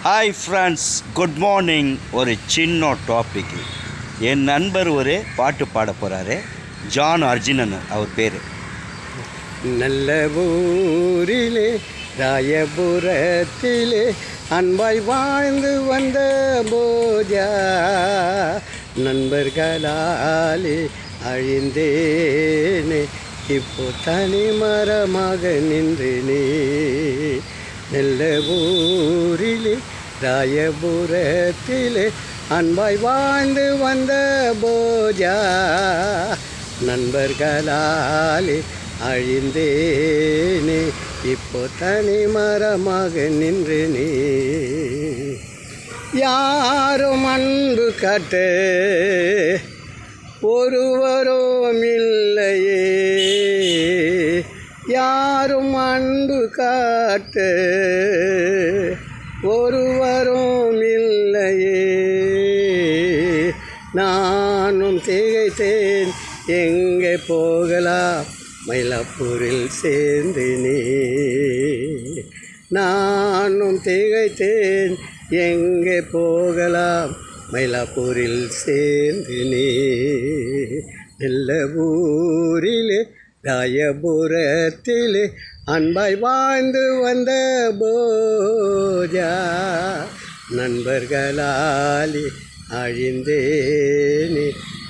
Hi friends, good morning. ஒரு சின்ன topic. என் நண்பர் ஒரு பாட்டு பாட போகிறாரு. ஜான் அர்ஜுனன் அவர் பேர். நல்ல ஊரிலே ராயபுரத்திலே அன்பாய் வாழ்ந்து வந்த போஜா நண்பர்களாலே அழிந்தேனே, இப்போ தனி மரமாக நின்றேனே. நல்ல ஊரிலே ராயபுரத்திலே அன்பாய் வாழ்ந்து வந்த போஜா நண்பர்களாலே அழிந்தேனே, இப்போ தனி மரமாக நின்றேனே. யாரும் அன்பு காட்ட ஒருவரும் இல்லையே, யாரும் அன்பு காட்ட ஒருவரும் இல்லையே. நானும் திகைத்தேன், எங்கே போகலாம், மயிலாப்பூரில் சேர்ந்தேனே. நானும் திகைத்தேன், எங்கே போகலாம், மயிலாப்பூரில் சேர்ந்தேனே. நல்ல ஊரிலே ராயபுரத்திலே அன்பாய் வாழ்ந்து வந்த போஜா நண்பர்களாலே அழிந்தேனே,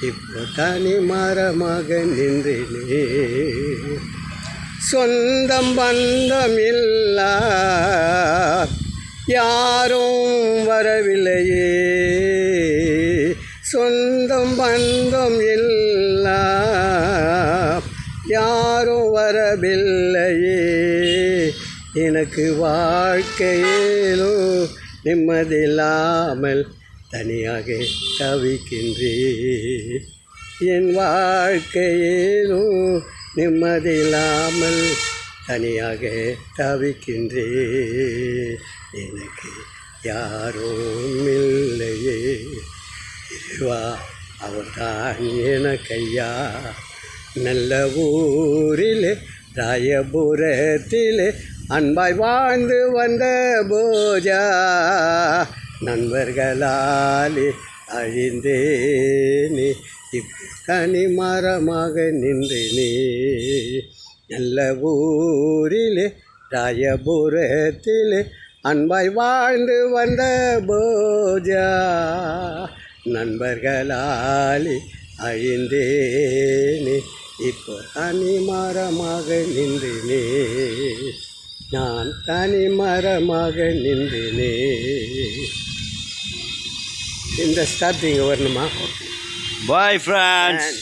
இப்போ தனி மரமாக நின்றேனே. சொந்தம் பந்தம் இல்லா யாரும் வரவில்லையே, சொந்தம் பந்தம் இல்லா யாரும் வரவில்லையே. எனக்கு வாழ்க்கையிலோ நிம்மதியில்லாமல் தனியாக தவிக்கின்றேன். என் வாழ்க்கையிலும் நிம்மதியில்லாமல் தனியாக தவிக்கின்றேன். எனக்கு யாரும் இல்லையே, இறைவா அவர்தான் எனக்கையா. நல்ல ஊரிலே ராயபுரத்திலே அன்பாய் வாழ்ந்து வந்த போஜா நண்பர்களாலே அழிந்தேனே, இப்போ தனி மரமாக நின்றேனே. நல்ல ஊரிலே ராயபுரத்திலே அன்பாய் வாழ்ந்து வந்த போஜா நண்பர்களாலே அழிந்தேனே, இப்போ தனி மரமாக நின்றேனே. நான் தனி மரமாக நின்றேனே. இந்த ஸ்டார்டிங் வரணுமா? Bye friends.